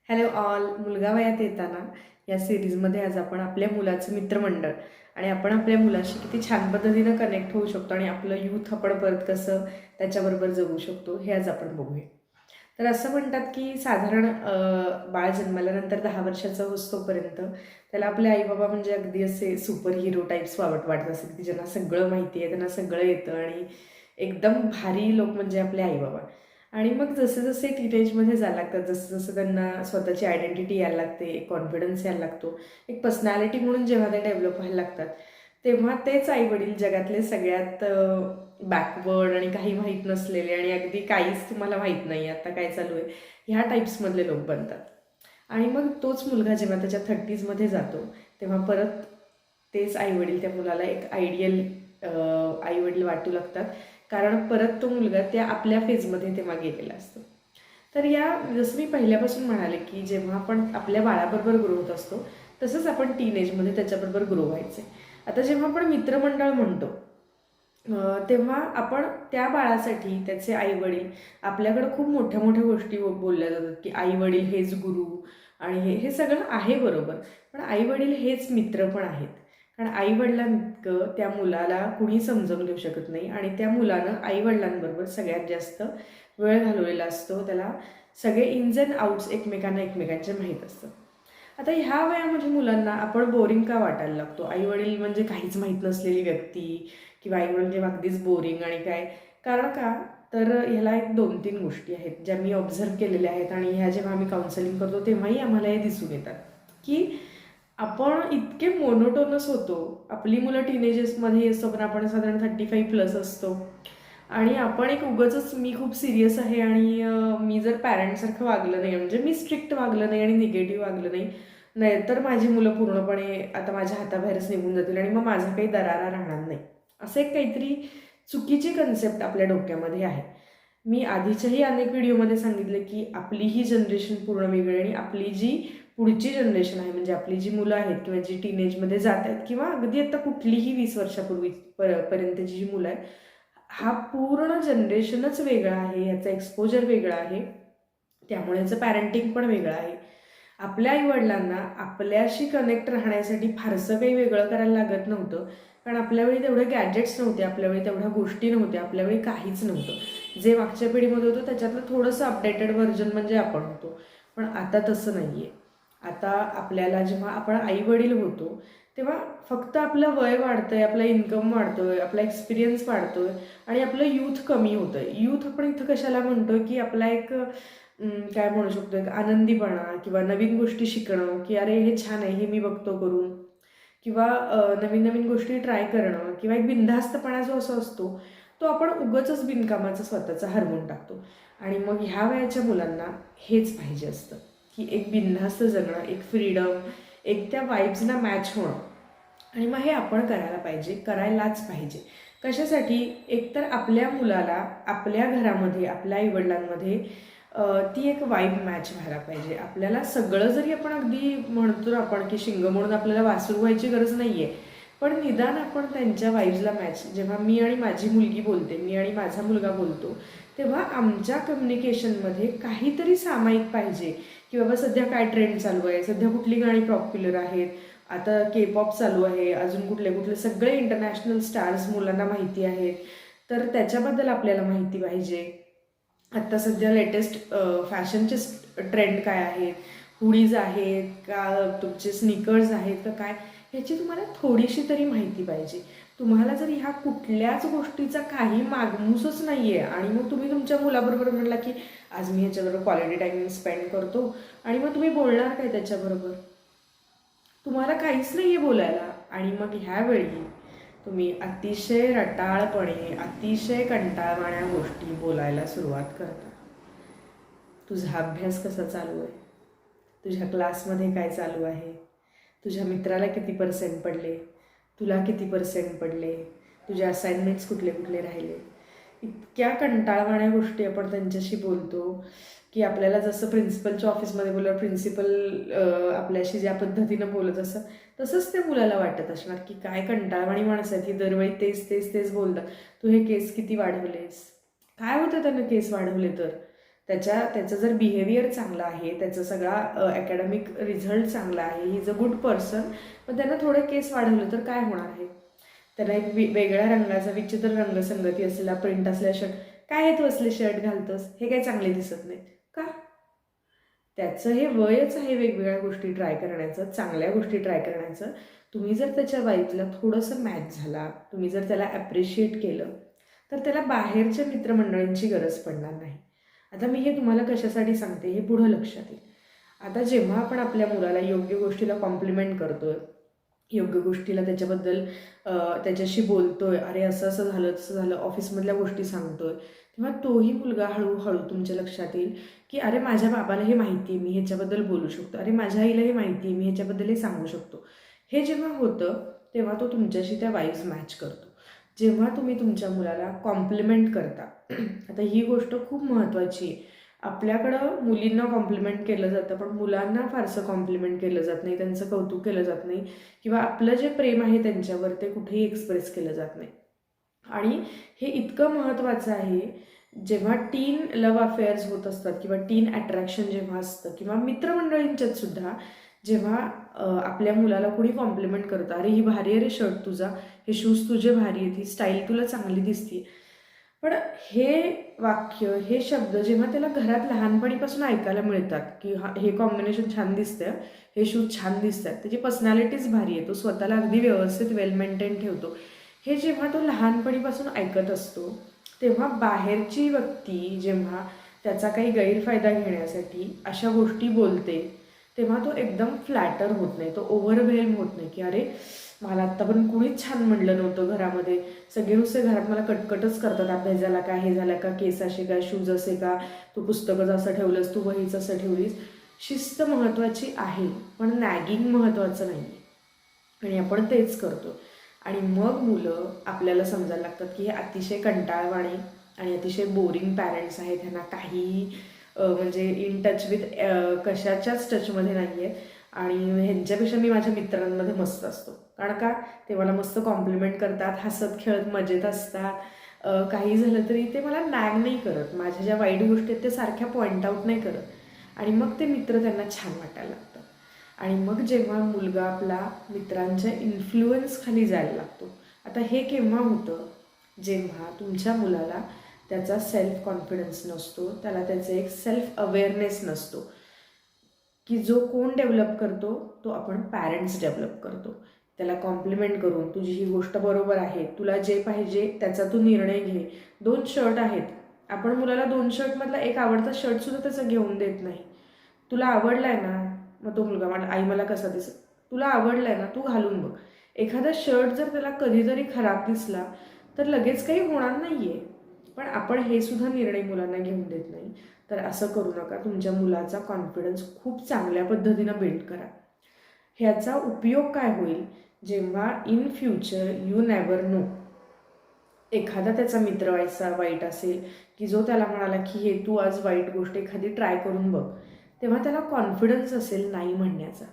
Hello all. मुलगा वयात येताना या सिरीजमध्ये आज आपण आपल्या मुलाचं मित्रमंडळ आणि आपण आपल्या मुलाशी किती छान पद्धतीनं कनेक्ट होऊ शकतो आणि आपलं यूथ आपण परत कसं त्याच्याबरोबर जगू शकतो हे आज आपण बघूया. तर असं म्हणतात की साधारण बाळ जन्माल्यानंतर 10 वर्षाचा होतोपर्यंत त्याला आपले आईबाबा म्हणजे अगदी असे सुपर हिरो टाईप्स वाटत असतात की ज्यांना सगळं माहिती आहे, त्यांना सगळं येतं आणि एकदम भारी लोक म्हणजे आपले आईबाबा. आणि मग जसे जसे टीनेजमध्ये जायला लागतात, जसं जसं त्यांना स्वतःची आयडेंटिटी यायला लागते, एक कॉन्फिडन्स यायला लागतो, एक पर्सनॅलिटी म्हणून जेव्हा ते डेव्हलप व्हायला लागतात तेव्हा तेच आईवडील जगातले सगळ्यात बॅकवर्ड आणि काही माहीत नसलेले आणि अगदी काहीच तुम्हाला माहीत नाही आता काय चालू आहे ह्या टाईप्समधले लोक बनतात. आणि मग तोच मुलगा जेव्हा त्याच्या 30मध्ये जातो तेव्हा परत तेच आईवडील त्या मुलाला एक आयडियल आईवडील वाटू लागतात, कारण परत तो मुलगा त्या आपल्या फेजमध्ये तेव्हा गेलेला असतो. तर या जसं मी पहिल्यापासून म्हणाले की जेव्हा आपण आपल्या बाळाबरोबर ग्रो होत असतो तसंच आपण टीनेजमध्ये त्याच्याबरोबर ग्रो व्हायचे. आता जेव्हा आपण मित्रमंडळ म्हणतो तेव्हा आपण त्या बाळासाठी त्याचे आईवडील आपल्याकडं खूप मोठ्या मोठ्या गोष्टी बोलल्या जातात की आईवडील हेच गुरु आणि हे सगळं आहे बरोबर, पण आईवडील हेच मित्र पण आहेत. कारण आईवडिलांइतकं त्या मुलाला कुणी समजावून घेऊ शकत नाही आणि त्या मुलानं आईवडिलांबरोबर सगळ्यात जास्त वेळ घालवलेला असतो. त्याला सगळे इन्स अँड आउट्स एकमेकांचे माहीत असतं. आता ह्या वयामध्ये मुलांना आपण बोरिंग का वाटायला लागतो? आईवडील म्हणजे काहीच माहीत नसलेली व्यक्ती किंवा आईवडील जेव्हा अगदीच बोरिंग आणि काय कारण का? तर ह्याला एक 2-3 गोष्टी आहेत ज्या मी ऑब्झर्व केलेल्या आहेत आणि ह्या जेव्हा आम्ही काउन्सिलिंग करतो तेव्हाही आम्हाला हे दिसून येतात की आपण इतके मोनोटोनस होतो. आपली मुलं टीनेजर्समध्ये असतो पण आपण साधारण 35+ असतो आणि आपण एक उगाचच मी खूप सिरियस आहे आणि मी जर पॅरेंटसारखं वागलं नाही, म्हणजे मी स्ट्रिक्ट वागलं नाही आणि निगेटिव्ह वागलं नाही, नाहीतर माझी मुलं पूर्णपणे आता माझ्या हाताबाहेरच निघून जातील आणि मग माझा काही दरारा राहणार नाही, असं एक काहीतरी चुकीची कन्सेप्ट आपल्या डोक्यामध्ये आहे. मी आधीच्याही अनेक व्हिडिओमध्ये सांगितलं की आपली ही जनरेशन पूर्ण वेगळी आणि आपली जी पुढची जनरेशन आहे म्हणजे आपली जी मुलं आहेत किंवा जी टीनेजमध्ये जात आहेत किंवा अगदी आता कुठलीही 20 वर्षापूर्वी पर्यंतची जी मुलं आहेत, हा पूर्ण जनरेशनच वेगळा आहे, याचा एक्सपोजर वेगळा आहे, त्यामुळे याचं पॅरेंटिंग पण वेगळं आहे. आपल्या आईवडिलांना आपल्याशी कनेक्ट राहण्यासाठी फारसं काही वेगळं करायला लागत नव्हतं, कारण आपल्यावेळी तेवढे गॅजेट्स नव्हते, आपल्यावेळी तेवढ्या गोष्टी नव्हत्या, आपल्यावेळी काहीच नव्हतं. जे मागच्या पिढीमध्ये होतं त्याच्यातलं थोडंसं अपडेटेड व्हर्जन म्हणजे आपण होतो, पण आता तसं नाही आहे. आता आपल्याला जेव्हा आपण आईवडील होतो तेव्हा फक्त आपलं वय वाढतंय, आपला इन्कम वाढतोय, आपला एक्सपिरियन्स वाढतोय आणि आपलं यूथ कमी होतंय. यूथ आपण इथं कशाला म्हणतोय की आपला एक काय म्हणू शकतो, एक आनंदीपणा किंवा नवीन गोष्टी शिकणं की अरे हे छान आहे, हे मी बघतो करून, किंवा नवीन नवीन गोष्टी ट्राय करणं किंवा एक बिनधास्तपणा जो असतो तो आपण उगाचच बिनकामाचं स्वतःचा हरवून टाकतो. आणि मग ह्या वयाच्या मुलांना हेच पाहिजे असतं की एक बिनधास्त जगणं, एक फ्रीडम, एक त्या वाईब्सना मॅच होणं. आणि मग हे आपण करायला पाहिजे, करायलाच पाहिजे. कशासाठी? एकतर आपल्या मुलाला आपल्या घरामध्ये आपल्या आईवडिलांमध्ये ती एक वाईब मॅच व्हायला पाहिजे. आपल्याला सगळं जरी आपण अगदी म्हणतो ना आपण की शिंग म्हणून आपल्याला वासरू व्हायची गरज नाही आहे, पण निदान आपण त्यांच्या वाईब्सला मॅच, जेव्हा मी आणि माझी मुलगी बोलते, मी आणि माझा मुलगा बोलतो तेव्हा आमच्या कम्युनिकेशनमध्ये काहीतरी सामायिक पाहिजे की बाबा सध्या काय ट्रेंड चालू आहे, सध्या कुठली गाणी पॉप्युलर आहेत, आता के-पॉप चालू आहे, अजून कुठले कुठले सगळे इंटरनॅशनल स्टार्स मुलांना माहिती आहेत, तर त्याच्याबद्दल आपल्याला माहिती पाहिजे. आत्ता सध्या लेटेस्ट फॅशनचे ट्रेंड काय आहेत, हुडीज आहेत का, तुमचे स्निकर्स आहेत का काय, ह्याची तुम्हाला थोडीशी तरी माहिती पाहिजे. तुम्हाला जर ह्या कुठल्याच गोष्टीचा काही मागमूसच नाही आहे आणि मग तुम्ही तुमच्या मुलाबरोबर म्हणला की आज मी ह्याच्याबरोबर क्वालिटी टाईम स्पेंड करतो आणि मग तुम्ही बोलणार काय त्याच्याबरोबर? तुम्हाला काहीच नाही आहे बोलायला. आणि मग ह्यावेळी तुम्ही अतिशय रटाळपणे, अतिशय कंटाळवाण्या गोष्टी बोलायला सुरुवात करता. तुझा अभ्यास कसा चालू आहे, तुझ्या क्लासमध्ये काय चालू आहे, तुझ्या मित्राला किती पर्सेंट पडले, तुला किती पर्सेंट पडले, तुझे असाइनमेंट्स कुठले कुठले राहिले. इतक्या कंटाळवाण्या गोष्टी आपण त्यांच्याशी बोलतो की आपल्याला जसं प्रिन्सिपलच्या ऑफिसमध्ये बोलल्यावर प्रिन्सिपल आपल्याशी ज्या पद्धतीनं बोलत असं, तसंच त्या मुलाला वाटत असणार की काय कंटाळवाणी माणसं आहेत ही, दरवेळी तेच बोलतात. तू हे केस किती वाढवलेस? काय होतं त्यानं केस वाढवले तर? त्याचं जर बिहेवियर चांगलं आहे, त्याचा सगळा अकॅडमिक रिझल्ट चांगला आहे, he is a good person, पण त्यांना थोडं केस वाढवलं तर काय होणार आहे? त्याला एक वेगळ्या रंगाचा विचित्र रंगसंगती असलेला प्रिंट असलेला शर्ट, काय हे तू असले शर्ट घालतोस, हे काही चांगले दिसत नाही का? त्याचं हे वयच आहे वेगवेगळ्या गोष्टी ट्राय करण्याचं, चांगल्या गोष्टी ट्राय करण्याचं. तुम्ही जर त्याच्या वाईफला थोडंसं मॅच झाला, तुम्ही जर त्याला ॲप्रिशिएट केलं, तर त्याला बाहेरच्या मित्रमंडळींची गरज पडणार नाही. आता मी हे तुम्हाला कशासाठी सांगते हे पुढं लक्षात येईल. आता जेव्हा आपण आपल्या मुलाला योग्य गोष्टीला कॉम्प्लिमेंट करतोय, योग्य गोष्टीला त्याच्याबद्दल त्याच्याशी बोलतोय, अरे असं असं झालं तसं झालं, ऑफिसमधल्या गोष्टी सांगतोय, तेव्हा तोही मुलगा हळूहळू तुमच्या लक्षात येईल की अरे माझ्या बाबाला हे माहिती आहे, मी ह्याच्याबद्दल बोलू शकतो, अरे माझ्या आईला हे माहिती आहे, मी ह्याच्याबद्दल हे सांगू शकतो. हे जेव्हा होतं तेव्हा तो तुमच्याशी त्या वाईब्स मॅच करतो. जेव्हा तुम्ही तुमच्या मुलाला कॉम्प्लिमेंट करता, आता ही गोष्ट खूप महत्त्वाची आहे. आपल्याकडं मुलींना कॉम्प्लिमेंट केलं जातं, पण मुलांना फारसं कॉम्प्लिमेंट केलं जात नाही, त्यांचं कौतुक केलं जात नाही, किंवा आपलं जे प्रेम आहे त्यांच्यावर ते कुठेही एक्सप्रेस केलं जात नाही. आणि हे इतकं महत्त्वाचं आहे, जेव्हा टीन लव्ह अफेअर्स होत असतात किंवा टीन अट्रॅक्शन जेव्हा असतं, किंवा मित्रमंडळींच्यात सुद्धा जेव्हा आपल्या मुलाला कोणी कॉम्प्लिमेंट करतं, अरे ही भारी आहे रे शर्ट तुझा, हे शूज तुझे भारी आहेत, ही स्टाईल तुला चांगली दिसते, पण हे वाक्य, हे शब्द जेव्हा त्याला घरात लहानपणीपासून ऐकायला मिळतात की हा हे कॉम्बिनेशन छान दिसतंय, हे शूज छान दिसत आहेत, त्याची पर्सनॅलिटीच भारी आहे, तो स्वतःला अगदी व्यवस्थित वेल मेंटेन ठेवतो, हे जेव्हा तो लहानपणीपासून ऐकत असतो, तेव्हा बाहेरची व्यक्ती जेव्हा त्याचा काही गैरफायदा घेण्यासाठी अशा गोष्टी बोलते, तेव्हा तो एकदम फ्लॅटर होत नाही, तो ओव्हरवेल्म होत नाही की अरे मला आत्ता पण कुणीच छान म्हणलं नव्हतं घरामध्ये, सगळे नुसते घरात मला कटकटच करतात, अभ्यास झाला का, हे झालं का, केस असे का, शूज असे का, तू पुस्तकच असं ठेवलंस, तू वहीच असं ठेवलीस. शिस्त महत्त्वाची आहे, पण नॅगिंग महत्त्वाचं नाही आहे, आणि आपण तेच करतो. आणि मग मुलं आपल्याला समजायला लागतात की हे अतिशय कंटाळवाणे आणि अतिशय बोरिंग पॅरेंट्स आहेत, ह्यांना काहीही म्हणजे इन टच विथ कशाच्याच टचमध्ये नाही आहे, आणि ह्यांच्यापेक्षा मी माझ्या मित्रांमध्ये मस्त असतो. कारण का, ते मला मस्त कॉम्प्लिमेंट करतात, हसत खेळत मजेत असतात, काही झालं तरी ते मला नॅग नाही करत, माझ्या ज्या वाईट गोष्टी आहेत ते सारख्या पॉईंट आऊट नाही करत, आणि मग ते मित्र त्यांना छान वाटायला लागतं. आणि मग जेव्हा मुलगा आपला मित्रांच्या इन्फ्लुअन्सखाली जायला लागतो, आता हे केव्हा होतं, जेव्हा तुमच्या मुलाला त्याचा सेल्फ कॉन्फिडन्स नसतो, त्याला त्याचे एक सेल्फ अवेअरनेस नसतो, की जो कोण डेव्हलप करतो, तो आपण पॅरेंट्स डेव्हलप करतो. त्याला कॉम्प्लिमेंट करून तुझी ही गोष्ट बरोबर आहे, तुला जे पाहिजे त्याचा तू निर्णय घे. 2 शर्ट आहेत, आपण मुलाला 2 शर्टमधला एक आवडता शर्टसुद्धा त्याचा घेऊन देत नाही. तुला आवडला आहे ना, मग तो मुलगा मला आई मला कसा दिसत, तुला आवडला आहे ना, तू घालून बघ. एखादा शर्ट जर त्याला कधीतरी खराब दिसला तर लगेच काही होणार नाही आहे, पण आपण हे सुद्धा निर्णय मुलांना घेऊन देत नाही. तर असं करू नका, तुमच्या मुलाचा कॉन्फिडन्स खूप चांगल्या पद्धतीनं बिल्ड करा. ह्याचा उपयोग काय होईल, जेव्हा in future you never know, एखादा त्याचा मित्र वाईट असेल की जो त्याला म्हणाला की हे तू आज वाईट गोष्ट एखादी ट्राय करून बघ, तेव्हा त्याला कॉन्फिडन्स असेल नाही म्हणण्याचा,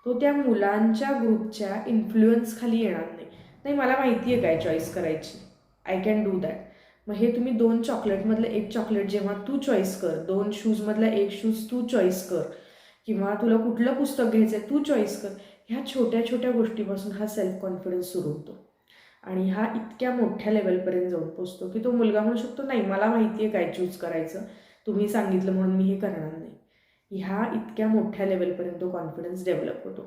तो त्या मुलांच्या ग्रुपच्या इन्फ्लुअन्सखाली येणार नाही. नाही मला माहिती आहे काय चॉईस करायची, आय कॅन डू दॅट. मग हे तुम्ही 2 चॉकलेटमधलं एक चॉकलेट जेव्हा तू चॉईस कर, 2 शूजमधला एक शूज तू चॉईस कर, किंवा तुला कुठलं पुस्तक घ्यायचं आहे तू चॉईस कर, ह्या छोट्या छोट्या गोष्टीपासून हा सेल्फ कॉन्फिडन्स सुरू होतो, आणि हा इतक्या मोठ्या लेवलपर्यंत जाऊन पोचतो की तो मुलगा म्हणू शकतो नाही मला माहिती आहे काय चूज करायचं, तुम्ही सांगितलं म्हणून मी हे करणार नाही. ह्या इतक्या मोठ्या लेवलपर्यंत तो कॉन्फिडन्स डेव्हलप होतो.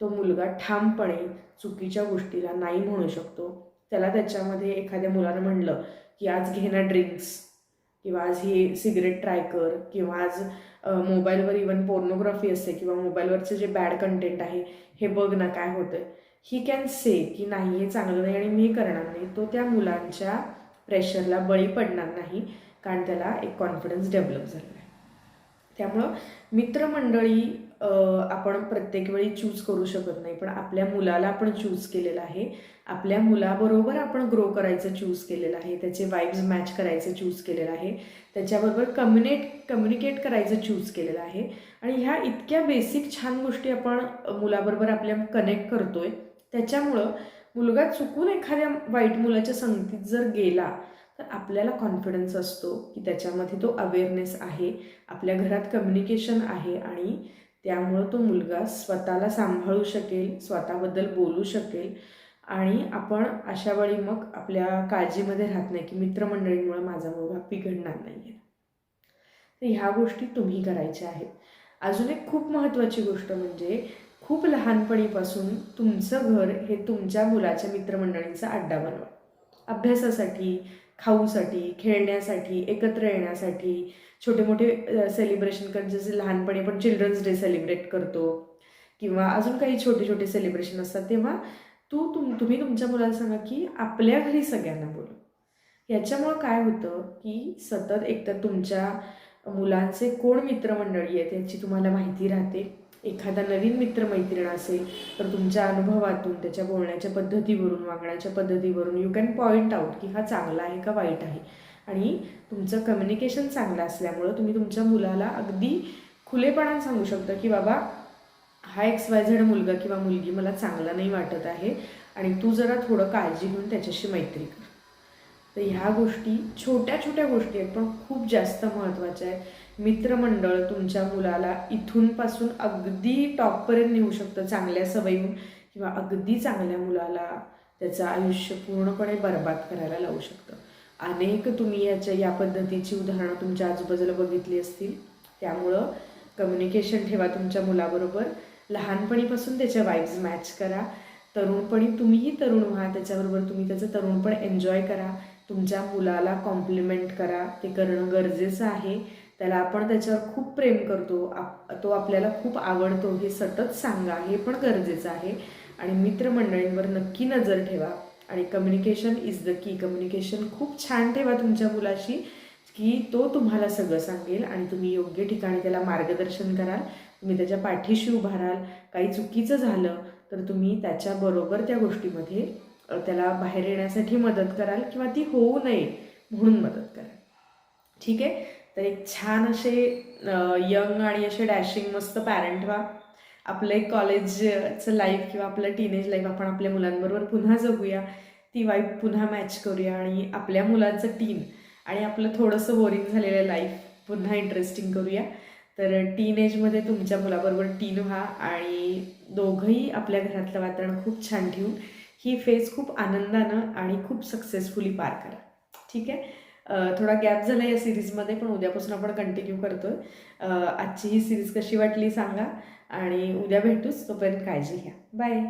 तो मुलगा ठामपणे चुकीच्या गोष्टीला नाही म्हणू शकतो. त्याला त्याच्यामध्ये एखाद्या मुलानं म्हणलं की आज घे ना ड्रिंक्स, किंवा आज ही सिगरेट ट्राय कर, किंवा आज मोबाईलवर इवन पोर्नोग्राफी असते किंवा मोबाईलवरचं जे बॅड कंटेंट आहे हे बघ ना काय होतं, ही कॅन से की नाही हे चांगलं नाही आणि मी करणार नाही, तो त्या मुलांच्या प्रेशरला बळी पडणार नाही, कारण त्याला एक कॉन्फिडन्स डेव्हलप झालेला आहे. त्यामुळं मित्रमंडळी आपण प्रत्येक वेळी चूज करू शकत नाही, पण आपल्या मुलाला आपण चूज केलेलं आहे, आपल्या मुलाबरोबर आपण ग्रो करायचं चूज केलेलं आहे, त्याचे वाईब्स मॅच करायचं चूज केलेलं आहे, त्याच्याबरोबर कम्युनिकेट करायचं चूज केलेलं आहे. आणि ह्या इतक्या बेसिक छान गोष्टी आपण मुलाबरोबर आपल्या कनेक्ट करतोय, त्याच्यामुळं मुलगा चुकून एखाद्या वाईट मुलाच्या संगतीत जर गेला तर आपल्याला कॉन्फिडन्स असतो की त्याच्यामध्ये तो अवेअरनेस आहे, आपल्या घरात कम्युनिकेशन आहे आणि त्यामुळं तो मुलगा स्वतःला सांभाळू शकेल, स्वतःबद्दल बोलू शकेल आणि आपण अशा वेळी मग आपल्या काळजीमध्ये राहत नाही की मित्रमंडळींमुळे माझा मुलगा बिघडणार नाही आहे. तर ह्या गोष्टी तुम्ही करायच्या आहेत. अजून एक खूप महत्त्वाची गोष्ट म्हणजे खूप लहानपणीपासून तुमचं घर हे तुमच्या मुलाच्या मित्रमंडळींचा अड्डा बनवा. अभ्यासासाठी, खाऊसाठी, खेळण्यासाठी, एकत्र येण्यासाठी, छोटे मोठे सेलिब्रेशन कर, जसे लहानपणी आपण चिल्ड्रन्स डे सेलिब्रेट करतो किंवा अजून काही छोटे छोटे सेलिब्रेशन असतात, तेव्हा तुम्ही तुमच्या मुलाला सांगा की आपल्या घरी सगळ्यांना बोलव. याच्यामुळं काय होतं की सतत एकतर तुमच्या मुलांचे कोण मित्रमंडळी आहेत याची तुम्हाला माहिती राहते. एखादा नवीन मित्रमैत्रीण असेल तर तुमच्या अनुभवातून, त्याच्या बोलण्याच्या पद्धतीवरून, वागण्याच्या पद्धतीवरून यू कॅन पॉईंट आउट की हा चांगला आहे का वाईट आहे. आणि तुमचं कम्युनिकेशन चांगलं असल्यामुळं तुम्ही तुमच्या मुलाला अगदी खुलेपणाने सांगू शकता की बाबा, हा XYZ मुलगा किंवा मुलगी मला चांगला नाही वाटत आहे आणि तू जरा थोडं काळजी घेऊन त्याच्याशी मैत्री कर. तर ह्या गोष्टी छोट्या छोट्या गोष्टी आहेत पण खूप जास्त महत्त्वाच्या आहेत. मित्रमंडळ तुमच्या मुलाला इथूनपासून अगदी टॉपपर्यंत नेऊ शकतं चांगल्या सवयीहून, किंवा अगदी चांगल्या मुलाला त्याचं आयुष्य पूर्णपणे बरबाद करायला लावू शकतं. अनेक तुम्ही या पद्धतीची उदाहरणं तुमच्या आजूबाजूला बघितली असतील. त्यामुळं कम्युनिकेशन ठेवा तुमच्या मुलाबरोबर. लहानपणीपासून त्याच्या वाईब्स मॅच करा. तरुणपणी तुम्हीही तरुण व्हा, त्याच्याबरोबर तुम्ही त्याचं तरुणपण एन्जॉय करा. तुमच्या मुलाला कॉम्प्लिमेंट करा, ते करणं गरजेचं आहे. त्याला आपण त्याच्यावर खूप प्रेम करतो, तो आपल्याला खूप आवडतो हे सतत सांगा, हे पण गरजेचं आहे. आणि मित्रमंडळींवर नक्की नजर ठेवा आणि communication is the key. Communication खूप छान ठेवा तुमच्या मुलाशी की तो तुम्हाला सगळं सांगेल आणि तुम्ही योग्य ठिकाणी त्याला मार्गदर्शन कराल, तुम्ही त्याच्या पाठीशी उभा राहाल. काही चुकीचं झालं तर तुम्ही त्याच्याबरोबर त्या गोष्टीमध्ये त्याला बाहेर येण्यासाठी मदत कराल किंवा ती होऊ नये म्हणून मदत कराल. ठीक आहे. तर एक छान असे यंग आणि असे डॅशिंग मस्त पॅरेंट व्हा. आपलं एक कॉलेजचं लाईफ किंवा आपलं टीनेज लाईफ आपण आपल्या मुलांबरोबर पुन्हा जगूया, ती वाईफ पुन्हा मॅच करूया आणि आपल्या मुलाचं टीन आणि आपलं थोडंसं बोरिंग झालेलं लाईफ पुन्हा इंटरेस्टिंग करूया. तर टीनेजमध्ये तुमच्या मुलाबरोबर टीन व्हा आणि दोघंही आपल्या घरातलं वातावरण खूप छान ठेवून ही फेज खूप आनंदानं आणि खूप सक्सेसफुली पार करा. ठीक आहे. थोडा गॅप झाला या सिरीजमध्ये, पण उद्यापासून आपण कंटिन्यू करतोय. आजची ही सिरीज कशी वाटली सांगा आणि उद्या भेटूच. तोपर्यंत काळजी घ्या. बाय.